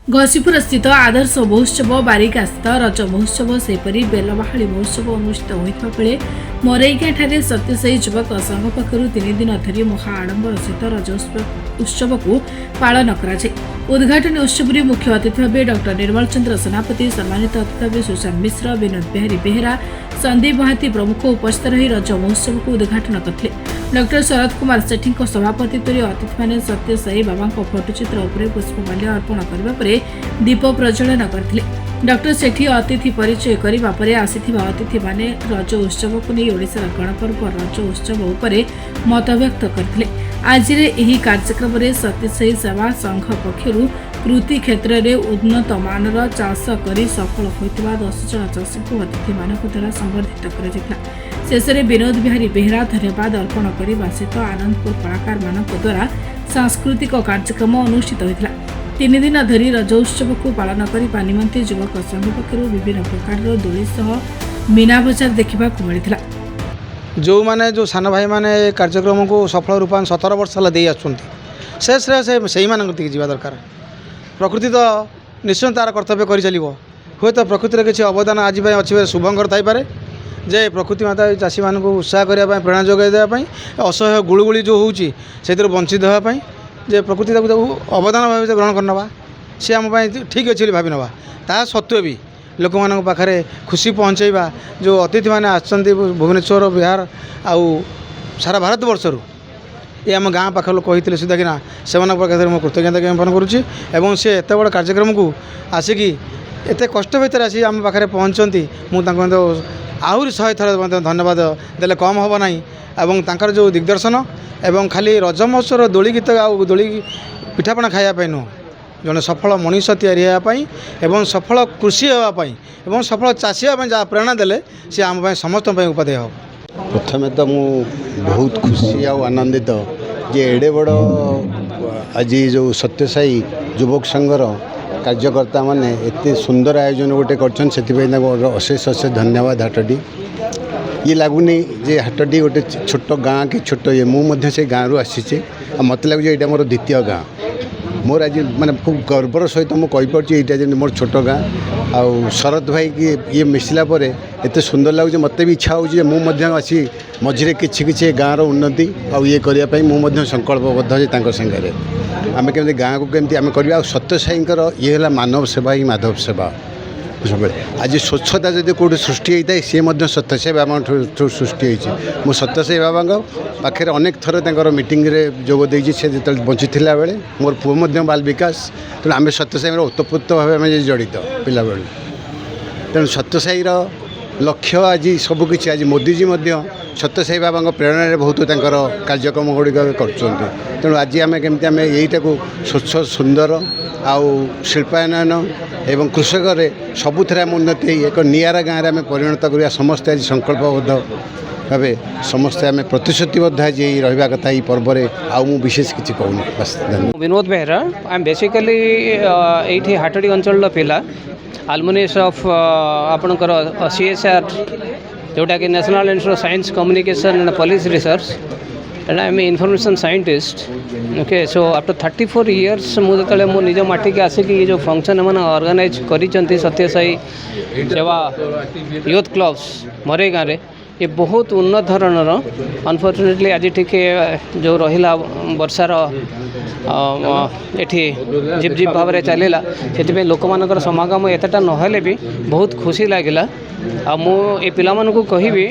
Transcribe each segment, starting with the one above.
घसीपुर स्थित आदर्श महोत्सव बारिका स्थित रज महोत्सव सेपरी बेलबाहाली महोत्सव अनुष्ठित होता बेले मरईगाँ सत्यसाई युवक संघ पक्षर 3 दिन धरी महा आडंबर सहित रज उत्सव को पालन कर उद्घाटन उत्सव में मुख्य अतिथि भाव डॉ निर्मल चंद्र सेनापति सम्मानित अतिथि भाव सुशांत मिश्र विनोद बिहारी बेहेरा संदीप महाती प्रमुख उपस्थित रही रज महोत्सव को उद्घाटन करते डॉ शरद कुमार सेठी सभापतित्व अतिथि मैंने सत्यसाई बाबा फोटोचित्र उपर पुष्पमाल्य अर्पण करने दीप प्रज्वलन करते डॉ सेठी अतिथि परिचय करने आसीथिबा अतिथि माने रज उत्सव को नहीं ओडिशार गणपर्व रज उत्सव उपर मत व्यक्त करते आज कार्यक्रम में सत्यसाई सेवा संघ पक्षर कृषि क्षेत्र में उन्नत मानर चाष कर सफल होता 10 जन चाषी को अतिथि मान द्वारा संबर्धित कर शेष में विनोद बिहारी बेहेरा धन्यवाद अर्पण करने सहित आनंदपुर कलाकार मान द्वारा सांस्कृतिक कार्यक्रम अनुष्ठित होता 3 दिन धरी रज उत्सव को पालन कर पानीमंती युवक संघ पक्षर विभिन्न प्रकार दोली सह मीना बजार देखा मिलता जो माने जो सान भाई माने कार्यक्रम को सफल रूपान 17 वर्ष दे से श्रेय से ही जीवा दरकार प्रकृति तो निश्चय तार कर्तव्य कर चलो हे तो प्रकृतिर किसी अवदान आज अच्छी शुभंकर थाईपे जे प्रकृति माता चाषी मान उत्साह करने प्रेरणा जोगाई देवाई असह्य गुड़गुड़ी जो होती वंचित होगापी जे प्रकृति अवदान भाव ग्रहण करना सी आम ठीक अच्छे भावी नवा ता सत्वे भी लोक मान पाखे खुशी पहुँचेबा जो अतिथि मैंने आसछन्ति भुवनेश्वर बिहार आउ सारा भारत वर्षर ये आम गाँ पाख लोक कहते सुधा कि से मो कृतज्ञता ज्ञापन करुच्ची एवं सी एत बड़ कार्यक्रम को आसिकी एत कष्ट भितर आसी आम पाखे पहुँचती मुझे आहरी 100 थर धन्यवाद देले कम हम ना एवं तांकर जो दिग्दर्शन एवं खाली रज महोत्सव दोली गीत आउ दोली पिठापଣା खायापाई नुह जड़े सफल मनीष तैयारी एवं सफल कृषि होगापी एवं सफल चाषी होगा जहाँ प्रेरणा देले सी आम समस्त उपादेय हो प्रथमे तो मु बहुत खुशी आ आनंदित जे एडे बड़ आज जो सत्यसाई युवक संघर कार्यकर्ता माने एते सुंदर आयोजन गोटे कर अशेष अशेष धन्यवाद हाटटी ये लगुनि जे हाटटी गोटे छोट गाँ कि छोट ये मुझे से गाँव रु आसी मत लगे ये मोर द्वितीय गाँ मोर आज माने खूब गर्वर सहित मुझे कहीपर मोर छोट गाँ आउ शरद भाई की ये मिसला पर एत सुंदर लगुच मत भी इच्छा हो आसी मझे कि गाँव उन्नति आउ ये करने मुझे संकल्पबद्ध सागर आम केमी गाँ को केमती आम कर सत्यसाई ये है मानव सेवा ही माधव सेवा सब आज स्वच्छता जब कौट सृष्टि होता है सी सत्यसाई बाबा सृष्टि होती सत्यसाई बाबा पाखे अनेक थर मीटिंग जोग देती से जो बंची बेले मोर पुओ बाल विकास तेणु आम सत्यसाई ओतप्रोत भाव जड़ित पिला बेलू तेणु सत्यसाईर लक्ष्य आज सबकि आज मोदीजी सत्यसाई बाबा प्रेरणा बहुत कार्यक्रम गुड़िक कर तेणु आज आम केमती आम यहीटा स्वच्छ सुंदर आउ शिल्पायन एवं कृषक सबुथ उन्नति एक निरा गाँव में परिणत करवा समस्ते आज संकल्पबद्ध भाव समस्ते आम प्रतिश्रुतिबद्ध आज रहा कथा ये पर्व आउ मु विशेष किसी कहूँ बस Vinod Behera I am basically ये हाटड़ी अंचल पिला आलमुनिस ऑफ आपणकर CSR जोटा कि national institute of science communication and policy research and I am information scientist okay so after 34 years मुझे मो निज माटी के आसिक ये जो फंक्शन मैंने ऑर्गेनाइज करी सत्यसाई सेवा यूथ क्लब्स मरे गाँव में ये बहुत उन्नत धरणर अनफॉर्चुनेटली आज टिके जो रहा वर्षार एठी झिप झिप भाव में चलला से लोक मान समागम एतटा नहले भी बहुत खुशी लगिला आ मु ए पिला मानकु कहिबी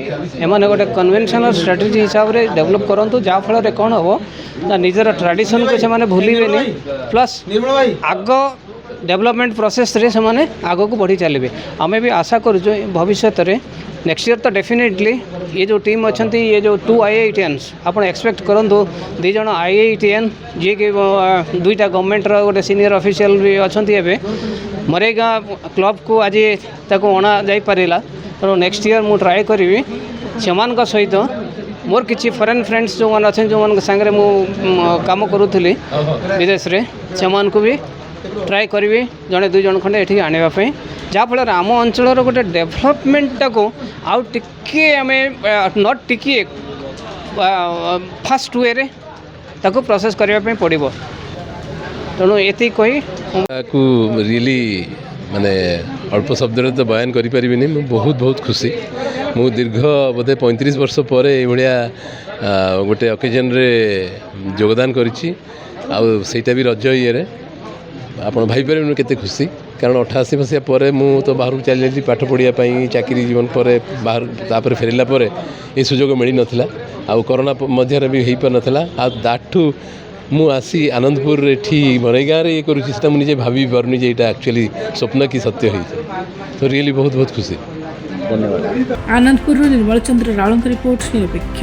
एमाने गोटे कन्वेंशनल स्ट्रेटजी हिसाब से डेवलप करंतु जा फल कौन हम ना निजर ट्रेडिशन को से भूलिबेनी प्लस आग डेवलपमेंट प्रोसेस रे से आग को बढ़ी चलिए आमे भी आशा करूँ भविष्य में नेक्स्ट ईयर तो डेफिनेटली ये जो टीम अच्छा ये जो 2 IITians आप एक्सपेक्ट करूँ 2 जन IITian जी कि 2टा गवर्नमेंट गोटे सीनियर ऑफिशियल भी अच्छा मरेगा क्लब को आज ताको अणा जाई पारिला तो नेक्स्ट ईयर मु ट्राए करी से सहित मोर किसी फॉरेन फ्रेंड्स जो मैंने अच्छे जो सांगे मु काम करूली विदेश रे से भी ट्राए करी जड़े 2 जन खंडे ये आने जहाँफल आम अंचल गोटे डेभलपमेंटा को आउ टिके आम नट टिके फास्ट वे रे ताको प्रोसेस करने पड़ो ତେଣୁ ଏତିକି କହି को रियली माने अल्प शब्द तो बयान करें मु बहुत खुशी मु दीर्घ बोधे 35 वर्ष पर ये गोटे अकेजन रे योगदान करी भी रज ये आप भाईपर केते खुशी कारण 88 मसीहा पर मु तो बाहर चली जाइए पाठ पढ़ाई चाकरी जीवन पर बाहर तापर फेरला पर ये सुजोग मिल नाला आ कोरोना मध्य भी हो पार नाला आठू मु आसी आनंदपुर एठी मरईगाँ ये करुँचा मुझे भाभी पार्नी जे यहाँ एक्चुअली स्वप्न कि सत्य होती तो रियली बहुत खुशी। आनंदपुर निर्मल चंद्र रावल रिपोर्ट निरपेक्ष।